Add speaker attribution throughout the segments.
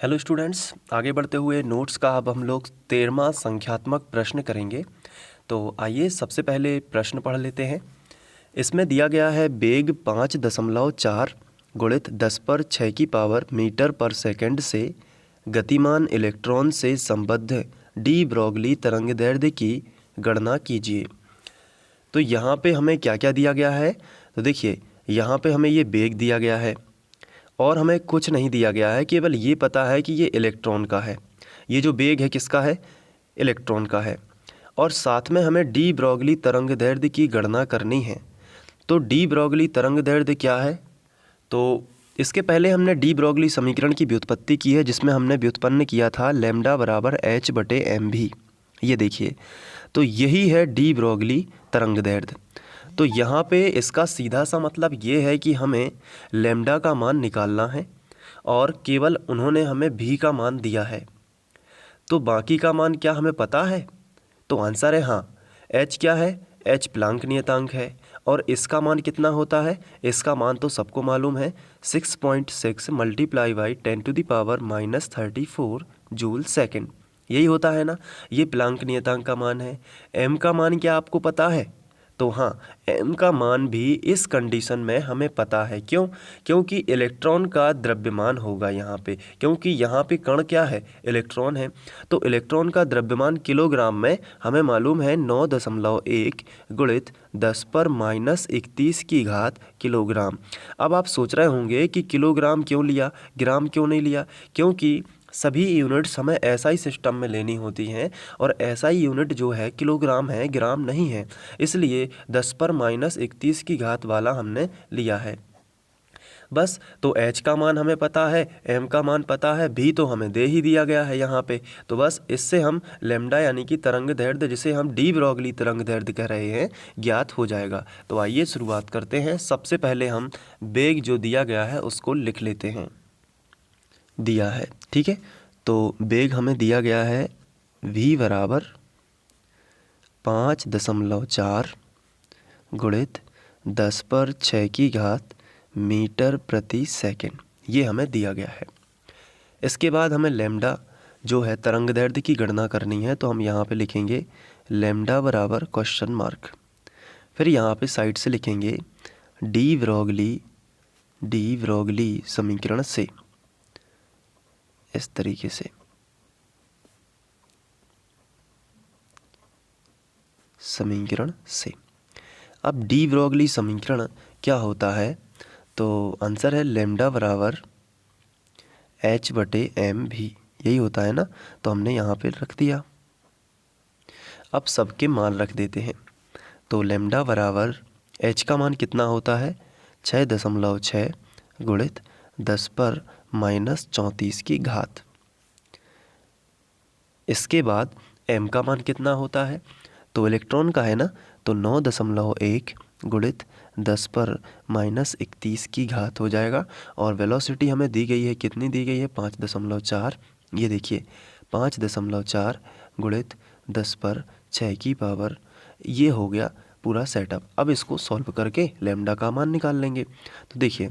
Speaker 1: Hello students, आगे बढ़ते हुए नोट्स का अब हम लोग 13वां संख्यात्मक प्रश्न करेंगे। तो आइए सबसे पहले प्रश्न पढ़ लेते हैं। इसमें दिया गया है वेग 5.4 गुणित 10 पर 6 की पावर मीटर पर सेकंड से गतिमान इलेक्ट्रॉन से संबद्ध डी ब्रोगली तरंगदैर्ध्य की गणना कीजिए। तो यहाँ पे हमें क्या क्या दिया गया है? तो देखिए, यहाँ पे हमें ये वेग दिया गया है और हमें कुछ नहीं दिया गया है, केवल ये पता है कि ये इलेक्ट्रॉन का है। ये जो वेग है किसका है? इलेक्ट्रॉन का है। और साथ में हमें डी ब्रोगली तरंगदैर्ध्य की गणना करनी है। तो डी ब्रोगली तरंगदैर्ध्य क्या है? तो इसके पहले हमने डी ब्रोगली समीकरण की व्युत्पत्ति की है, जिसमें हमने व्युत्पन्न किया था लैम्डा बराबर h/mv। ये देखिए, तो यही है डी ब्रोगली तरंगदैर्ध्य। तो यहाँ पे इसका सीधा सा मतलब ये है कि हमें लैम्डा का मान निकालना है और केवल उन्होंने हमें भी का मान दिया है। तो बाकी का मान क्या हमें पता है? तो आंसर है हाँ। एच क्या है? एच प्लांक नियतांक है। और इसका मान कितना होता है? इसका मान तो सबको मालूम है, 6.6 मल्टीप्लाई बाई 10⁻⁻34 जूल सेकेंड। यही होता है ना, ये प्लांक नियतांक का मान है। एम का मान क्या आपको पता है? तो हाँ, एम का मान भी इस कंडीशन में हमें पता है। क्यों? क्योंकि इलेक्ट्रॉन का द्रव्यमान होगा यहाँ पे, क्योंकि यहाँ पे कण क्या है? इलेक्ट्रॉन है। तो इलेक्ट्रॉन का द्रव्यमान किलोग्राम में हमें मालूम है 9.1 गुणित 10⁻31 की घात किलोग्राम। अब आप सोच रहे होंगे कि किलोग्राम क्यों लिया, ग्राम क्यों नहीं लिया? क्योंकि सभी यूनिट्स हमें एसआई सिस्टम में लेनी होती हैं और एसआई यूनिट जो है किलोग्राम है, ग्राम नहीं है। इसलिए 10⁻31 की घात वाला हमने लिया है। बस, तो एच का मान हमें पता है, एम का मान पता है, भी तो हमें दे ही दिया गया है यहाँ पे। तो बस इससे हम लैम्डा यानी कि तरंगदैर्ध्य, जिसे हम डी ब्रोगली तरंगदैर्ध्य कह रहे हैं, ज्ञात हो जाएगा। तो आइए शुरुआत करते हैं। सबसे पहले हम वेग जो दिया गया है उसको लिख लेते हैं। दिया है, ठीक है। तो वेग हमें दिया गया है v बराबर 5.4 गुणित 10 पर 6 की घात मीटर प्रति सेकंड, ये हमें दिया गया है। इसके बाद हमें लैम्डा जो है तरंगदैर्ध्य की गणना करनी है। तो हम यहाँ पे लिखेंगे लैम्डा बराबर क्वेश्चन मार्क, फिर यहाँ पे साइड से लिखेंगे डी ब्रोगली समीकरण से, इस तरीके से समीकरण से। अब डी ब्रोगली समीकरण क्या होता है? तो आंसर है लैम्डा बराबर h/mv, यही होता है ना। तो हमने यहाँ पे रख दिया। अब सबके मान रख देते हैं। तो लैम्डा बराबर h का मान कितना होता है? 6.6 गुणित 10⁻34 की घात। इसके बाद m का मान कितना होता है? तो इलेक्ट्रॉन का है ना, तो 9.1 गुणित 10⁻31 की घात हो जाएगा। और वेलोसिटी हमें दी गई है, कितनी दी गई है? 5.4। ये देखिए 5.4 गुणित 10/6 की पावर, ये हो गया पूरा सेटअप। अब इसको सॉल्व करके लैम्डा का मान निकाल लेंगे। तो देखिए,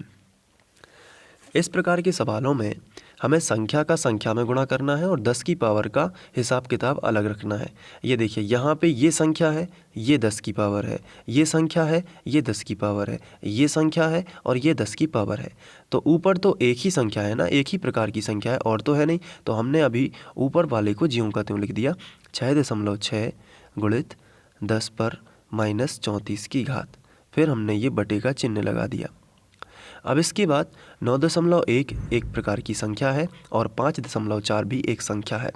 Speaker 1: इस प्रकार के सवालों में हमें संख्या का संख्या में गुणा करना है और 10 की पावर का हिसाब किताब अलग रखना है। ये देखिए, यहाँ पे ये संख्या है, ये 10 की पावर है, ये संख्या है, ये 10 की पावर है, ये संख्या है और ये 10 की पावर है। तो ऊपर तो एक ही संख्या है ना, एक ही प्रकार की संख्या है, और तो है नहीं। तो हमने अभी ऊपर वाले को ज्यों का त्यों लिख दिया, 6.6 गुणित 10⁻34 की घात, फिर हमने ये बटे का चिन्ह लगा दिया। अब इसके बाद 9.1 एक प्रकार की संख्या है और 5.4 भी एक संख्या है।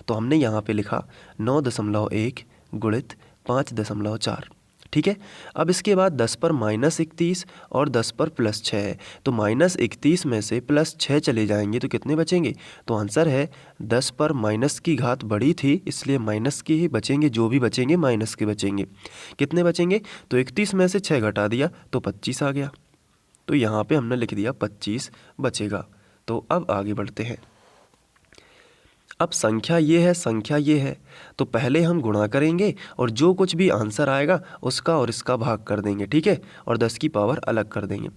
Speaker 1: तो हमने यहाँ पे लिखा 9.1 गुणित 5.4, ठीक है। अब इसके बाद 10⁻31 और 10/+6 है। तो -31 में से +6 चले जाएंगे तो कितने बचेंगे? तो आंसर है 10 पर माइनस की घात बड़ी थी, इसलिए माइनस के ही बचेंगे, जो भी बचेंगे माइनस के बचेंगे। कितने बचेंगे? तो 31 में से 6 घटा दिया तो 25 आ गया। तो यहाँ पे हमने लिख दिया 25 बचेगा। तो अब आगे बढ़ते हैं। अब संख्या ये है, संख्या ये है, तो पहले हम गुणा करेंगे और जो कुछ भी आंसर आएगा उसका और इसका भाग कर देंगे, ठीक है, और 10 की पावर अलग कर देंगे।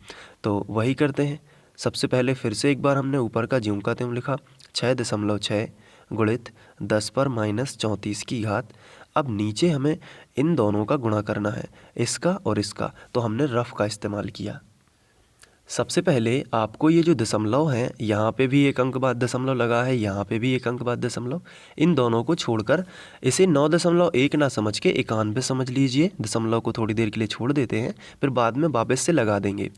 Speaker 1: तो वही करते हैं। सबसे पहले फिर से एक बार हमने ऊपर का ज्यों का त्यों लिखा, 6.6 गुणित 10 पर माइनस 34 की घात। अब नीचे हमें इन दोनों का गुणा करना है, इसका और इसका, तो हमने रफ का इस्तेमाल किया। सबसे पहले आपको ये जो दशमलव हैं, यहाँ पे भी एक अंक बाद दशमलव लगा है, यहाँ पे भी एक अंक बाद दशमलव, इन दोनों को छोड़कर इसे 9.1 ना समझ के 91 समझ लीजिए। दशमलव को थोड़ी देर के लिए छोड़ देते हैं, फिर बाद में वापस से लगा देंगे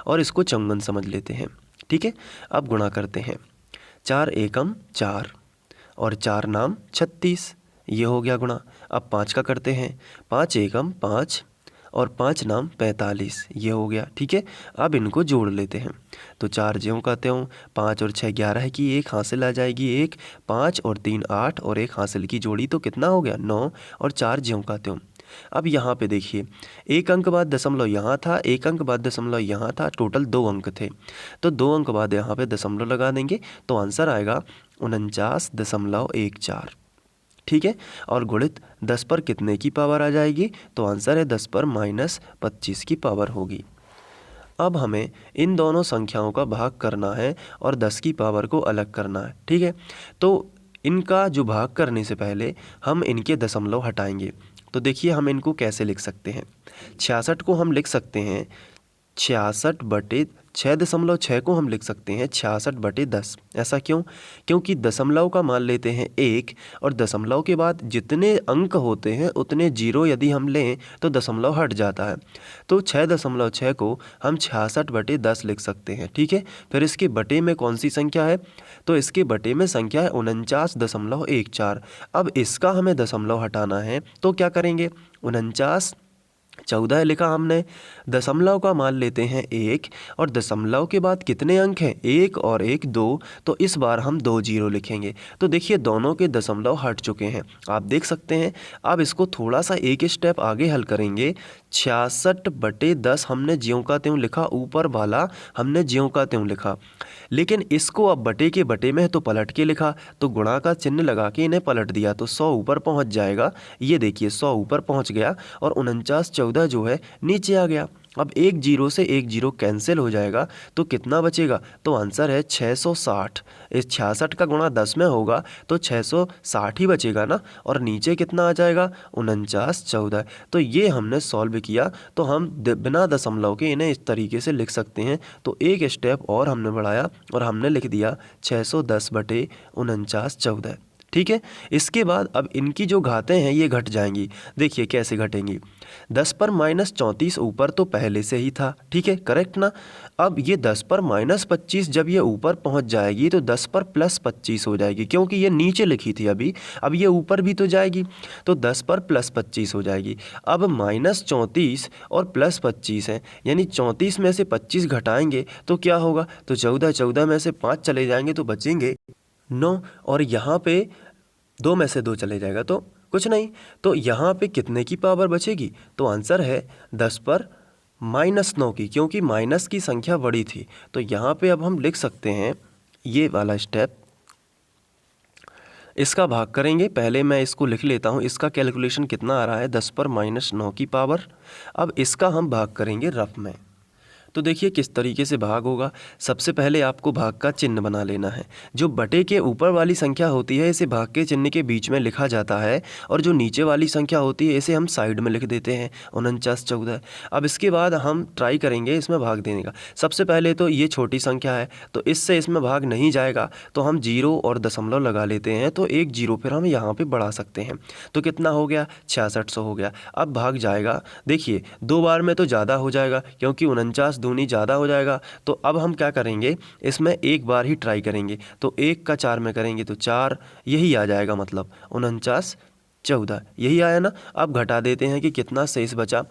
Speaker 1: और इसको चौवन समझ लेते हैं। ठीक है, अब गुणा करते हैं। 4 एकम 4 और 4 नाम 36, ये हो गया गुणा। अब 5 का करते हैं, 5 एकम 5 और 5 नाम 45, ये हो गया। ठीक है, अब इनको जोड़ लेते हैं। तो 4 ज्यों का त्यों, 5 और 6 11 की, एक हासिल आ जाएगी 1, 5 और 3 8 और एक हासिल की जोड़ी, तो कितना हो गया 9 और 4 ज्यों का त्यों। अब यहाँ पे देखिए, एक अंक बाद दशमलव यहाँ था, एक अंक बाद दशमलव यहाँ था, टोटल 2 अंक थे, तो 2 अंक बाद यहाँ पे दशमलव लगा देंगे, तो आंसर आएगा 49.14। ठीक है, और गुणित 10 पर कितने की पावर आ जाएगी, तो आंसर है 10 पर माइनस 25 की पावर होगी। अब हमें इन दोनों संख्याओं का भाग करना है और 10 की पावर को अलग करना है। ठीक है, तो इनका जो भाग करने से पहले हम इनके दशमलव हटाएंगे। तो देखिए हम इनको कैसे लिख सकते हैं। 66 को हम लिख सकते हैं 66/6.6 को हम लिख सकते हैं 66/10। ऐसा क्यों? क्योंकि दशमलव का मान लेते हैं 1 और दशमलव के बाद जितने अंक होते हैं उतने जीरो यदि हम लें तो दशमलव हट जाता है। तो 6.6 को हम 66/10 लिख सकते हैं। ठीक है, फिर इसके बटे में कौन सी संख्या है, तो इसके बटे में संख्या है 49.14। अब इसका हमें दशमलव हटाना है, तो क्या करेंगे, 49 14 लिखा हमने, दशमलव का मान लेते हैं 1 और दशमलव के बाद कितने अंक हैं, 1 और 1 2, तो इस बार हम 2 जीरो लिखेंगे। तो देखिए दोनों के दशमलव हट चुके हैं, आप देख सकते हैं। अब इसको थोड़ा सा एक स्टेप आगे हल करेंगे। 66/10 हमने ज्यों का त्यों लिखा, ऊपर वाला हमने ज्यों का त्यों लिखा, लेकिन इसको अब बटे के बटे में है तो पलट के लिखा, तो गुणा का चिन्ह लगा के इन्हें पलट दिया, तो 100 ऊपर पहुंच जाएगा। ये देखिए 100 ऊपर पहुंच गया और 49.14 जो है नीचे आ गया। अब एक जीरो से एक जीरो कैंसिल हो जाएगा, तो कितना बचेगा, तो आंसर है 660। इस 66 का गुणा 10 में होगा तो 660 ही बचेगा ना, और नीचे कितना आ जाएगा 49.14। तो ये हमने सॉल्व किया, तो हम बिना दशमलव के इन्हें इस तरीके से लिख सकते हैं। तो एक स्टेप और हमने बढ़ाया और हमने लिख दिया 610/49.14। ठीक है, इसके बाद अब इनकी जो घातें हैं ये घट जाएंगी। देखिए कैसे घटेंगी, 10 पर माइनस 34 ऊपर तो पहले से ही था, ठीक है, करेक्ट ना। अब ये 10 पर माइनस 25 जब ये ऊपर पहुंच जाएगी तो 10 पर प्लस 25 हो जाएगी, क्योंकि ये नीचे लिखी थी अभी, अब ये ऊपर भी तो जाएगी, तो 10 पर प्लस 25 हो जाएगी। अब माइनस 34 और प्लस 25 है, यानी 34 में से 25 घटाएंगे तो क्या होगा, तो 14 में से 5 चले जाएंगे तो बचेंगे 9, और यहाँ पे 2 में से 2 चले जाएगा तो कुछ नहीं। तो यहाँ पे कितने की पावर बचेगी, तो आंसर है 10 पर माइनस 9 की, क्योंकि माइनस की संख्या बड़ी थी। तो यहाँ पे अब हम लिख सकते हैं ये वाला स्टेप, इसका भाग करेंगे। पहले मैं इसको लिख लेता हूँ, इसका कैलकुलेशन कितना आ रहा है, 10 पर माइनस 9 की पावर। अब इसका हम भाग करेंगे रफ में। तो देखिए किस तरीके से भाग होगा। सबसे पहले आपको भाग का चिन्ह बना लेना है। जो बटे के ऊपर वाली संख्या होती है इसे भाग के चिन्ह के बीच में लिखा जाता है, और जो नीचे वाली संख्या होती है इसे हम साइड में लिख देते हैं 49.14। अब इसके बाद हम ट्राई करेंगे इसमें भाग देने का। सबसे पहले तो ये छोटी संख्या है तो इससे इसमें भाग नहीं जाएगा, तो हम जीरो और दशमलव लगा लेते हैं, तो एक जीरो फिर हम यहाँ पर बढ़ा सकते हैं। तो कितना हो गया, 6600 हो गया। अब भाग जाएगा, देखिए 2 बार में तो ज़्यादा हो जाएगा, क्योंकि 49 दूनी ज़्यादा हो जाएगा। तो अब हम क्या करेंगे, इसमें एक बार ही ट्राई करेंगे, तो 1 का 4 में करेंगे तो 4, यही आ जाएगा, मतलब 49.14 यही आया ना। अब घटा देते हैं कि कितना शेष बचा,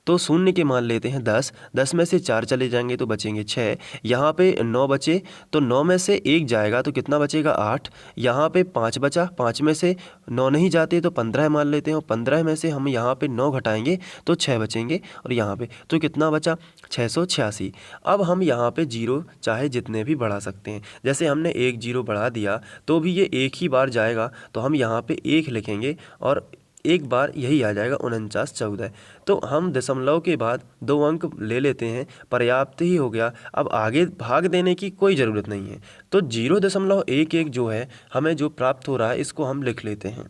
Speaker 1: तो शून्य के मान लेते हैं 10, 10 में से 4 चले जाएंगे तो बचेंगे 6, यहाँ पे 9 बचे तो 9 में से 1 जाएगा तो कितना बचेगा 8, यहाँ पे 5 बचा, 5 में से 9 नहीं जाते तो 15 मान लेते हैं, और 15 में से हम यहाँ पे 9 घटाएंगे तो 6 बचेंगे, और यहाँ पे तो कितना बचा 686। अब हम यहाँ पे जीरो चाहे जितने भी बढ़ा सकते हैं, जैसे हमने 1 जीरो बढ़ा दिया तो भी ये एक ही बार जाएगा, तो हम यहाँ पे 1 लिखेंगे और एक बार यही आ जाएगा 49 14। तो हम दशमलव के बाद 2 अंक ले लेते हैं, पर्याप्त ही हो गया। अब आगे भाग देने की कोई ज़रूरत नहीं है। तो 0.11 जो है हमें जो प्राप्त हो रहा है इसको हम लिख लेते हैं।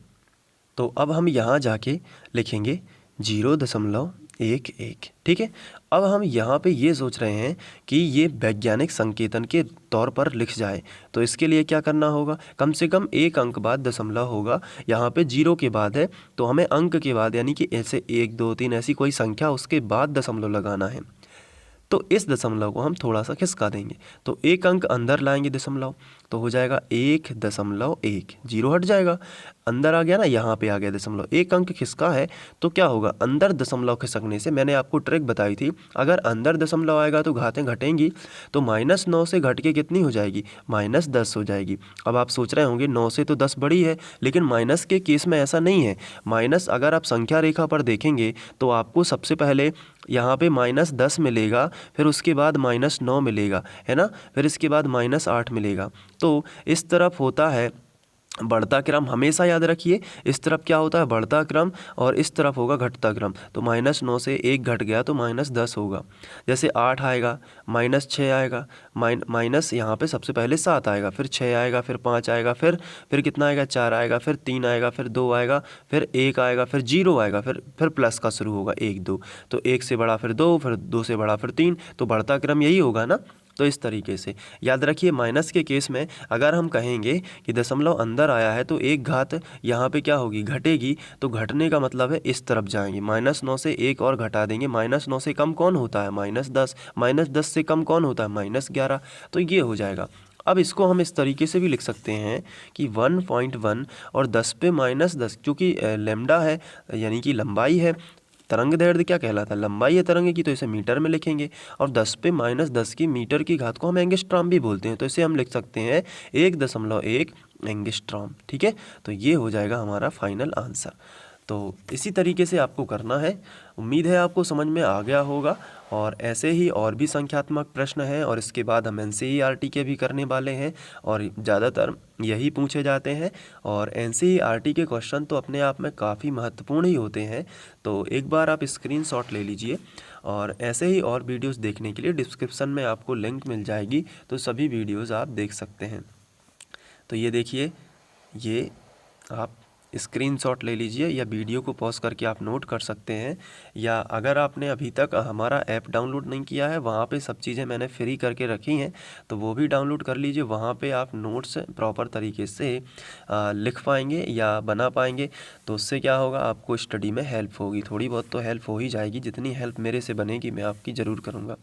Speaker 1: तो अब हम यहाँ जाके लिखेंगे 0.11। ठीक है। अब हम यहाँ पे ये सोच रहे हैं कि ये वैज्ञानिक संकेतन के तौर पर लिख जाए, तो इसके लिए क्या करना होगा, कम से कम एक अंक बाद दशमलव होगा। यहाँ पे 0 के बाद है तो हमें अंक के बाद यानी कि ऐसे 1 2 3 ऐसी कोई संख्या उसके बाद दशमलव लगाना है। तो इस दशमलव को हम थोड़ा सा खिसका देंगे, तो एक अंक अंदर लाएंगे दशमलव, तो हो जाएगा 1.1। 0 हट जाएगा, अंदर आ गया ना, यहाँ पे आ गया दशमलव। एक अंक खिसका है तो क्या होगा, अंदर दशमलव खिसकने से मैंने आपको ट्रिक बताई थी, अगर अंदर दशमलव आएगा तो घातें घटेंगी। तो -9 से घट के कितनी हो जाएगी, -10 हो जाएगी। अब आप सोच रहे होंगे 9 से तो 10 बड़ी है, लेकिन माइनस के केस में ऐसा नहीं है। माइनस अगर आप संख्या रेखा पर देखेंगे तो आपको सबसे पहले यहाँ पे -10 मिलेगा, फिर उसके बाद -9 मिलेगा, है ना, फिर इसके बाद -8 मिलेगा। तो इस तरफ होता है बढ़ता क्रम, हमेशा याद रखिए। इस तरफ क्या होता है, बढ़ता क्रम, और इस तरफ होगा घटता क्रम। तो -9 से 1 घट गया तो -10 होगा। जैसे 8 आएगा, -6 आएगा, माइनस यहाँ पे सबसे पहले 7 आएगा, फिर 6 आएगा, फिर 5 आएगा, फिर कितना आएगा, 4 आएगा, फिर 3 आएगा, फिर 2 आएगा, फिर 1 आएगा, फिर 0 आएगा, फिर प्लस का शुरू होगा 1 2। तो 1 से बड़ा फिर 2, फिर 2 से बड़ा फिर 3। तो बढ़ता क्रम यही होगा ना। तो इस तरीके से याद रखिए। माइनस के केस में अगर हम कहेंगे कि दशमलव अंदर आया है तो एक घात यहाँ पे क्या होगी, घटेगी। तो घटने का मतलब है इस तरफ जाएंगे, -9 से 1 और घटा देंगे। -9 से कम कौन होता है, -10। -10 से कम कौन होता है, -11। तो ये हो जाएगा। अब इसको हम इस तरीके से भी लिख सकते हैं कि 1.1 और 10 पे -10, क्योंकि लैम्डा है यानी कि लंबाई है। तरंग दैर्ध्य क्या कहलाता है, लंबाई है तरंग की, तो इसे मीटर में लिखेंगे। और 10 पे -10 की मीटर की घात को हम एंगस्ट्रॉम भी बोलते हैं, तो इसे हम लिख सकते हैं 1.1 एंगस्ट्रॉम। ठीक है। तो ये हो जाएगा हमारा फाइनल आंसर। तो इसी तरीके से आपको करना है। उम्मीद है आपको समझ में आ गया होगा। और ऐसे ही और भी संख्यात्मक प्रश्न हैं, और इसके बाद हम NCERT के भी करने वाले हैं, और ज़्यादातर यही पूछे जाते हैं। और NCERT के क्वेश्चन तो अपने आप में काफ़ी महत्वपूर्ण ही होते हैं। तो एक बार आप स्क्रीनशॉट ले लीजिए, और ऐसे ही और वीडियोस देखने के लिए डिस्क्रिप्शन में आपको लिंक मिल जाएगी, तो सभी वीडियोज़ आप देख सकते हैं। तो ये देखिए, ये आप स्क्रीनशॉट ले लीजिए, या वीडियो को पॉज करके आप नोट कर सकते हैं। या अगर आपने अभी तक हमारा ऐप डाउनलोड नहीं किया है, वहाँ पे सब चीज़ें मैंने फ्री करके रखी हैं, तो वो भी डाउनलोड कर लीजिए। वहाँ पे आप नोट्स प्रॉपर तरीके से लिख पाएंगे या बना पाएंगे। तो उससे क्या होगा, आपको स्टडी में हेल्प होगी। थोड़ी बहुत तो हेल्प हो ही जाएगी, जितनी हेल्प मेरे से बनेगी मैं आपकी ज़रूर करूँगा।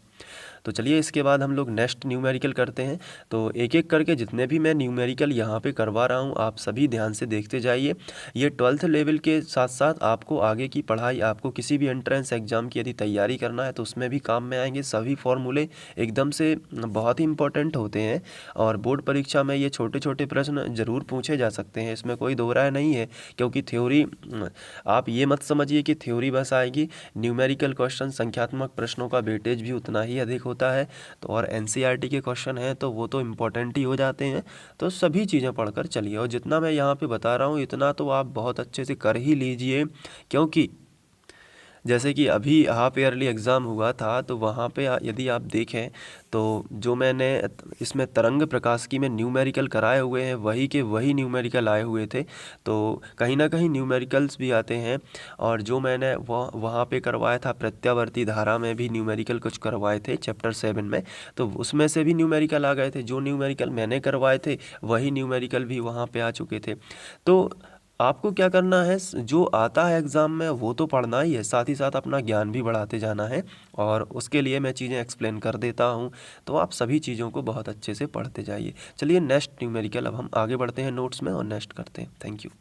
Speaker 1: तो चलिए इसके बाद हम लोग नेक्स्ट न्यूमेरिकल करते हैं। तो एक एक करके जितने भी मैं न्यूमेरिकल यहाँ पे करवा रहा हूँ, आप सभी ध्यान से देखते जाइए। ये 12th लेवल के साथ साथ आपको आगे की पढ़ाई, आपको किसी भी एंट्रेंस एग्ज़ाम की यदि तैयारी करना है तो उसमें भी काम में आएंगे। सभी फॉर्मूले एकदम से बहुत ही इंपॉर्टेंट होते हैं, और बोर्ड परीक्षा में ये छोटे छोटे प्रश्न ज़रूर पूछे जा सकते हैं, इसमें कोई दो राय नहीं है। क्योंकि थ्योरी, आप ये मत समझिए कि थ्योरी बस आएगी, न्यूमेरिकल क्वेश्चन, संख्यात्मक प्रश्नों का वेटेज भी उतना ही अधिक होता है। तो और NCERT के क्वेश्चन हैं तो वो तो इम्पोर्टेंट ही हो जाते हैं। तो सभी चीज़ें पढ़कर चलिए, और जितना मैं यहाँ पे बता रहा हूँ इतना तो आप बहुत अच्छे से कर ही लीजिए। क्योंकि जैसे कि अभी हाफ ईयरली एग्ज़ाम हुआ था, तो वहाँ पे यदि आप देखें तो जो मैंने इसमें तरंग प्रकाश की में न्यूमेरिकल कराए हुए हैं, वही के वही न्यूमेरिकल आए हुए थे। तो कहीं ना कहीं न्यूमेरिकल्स भी आते हैं, और जो मैंने वहाँ पे करवाया था प्रत्यावर्ती धारा में भी न्यूमेरिकल कुछ करवाए थे चैप्टर 7 में, तो उसमें से भी न्यूमेरिकल आ गए थे। जो न्यूमेरिकल मैंने करवाए थे वही न्यूमेरिकल भी वहाँ पे आ चुके थे। तो आपको क्या करना है, जो आता है एग्ज़ाम में वो तो पढ़ना ही है, साथ ही साथ अपना ज्ञान भी बढ़ाते जाना है। और उसके लिए मैं चीज़ें एक्सप्लेन कर देता हूँ, तो आप सभी चीज़ों को बहुत अच्छे से पढ़ते जाइए। चलिए नेक्स्ट न्यूमेरिकल, अब हम आगे बढ़ते हैं नोट्स में और नेक्स्ट करते हैं। Thank you.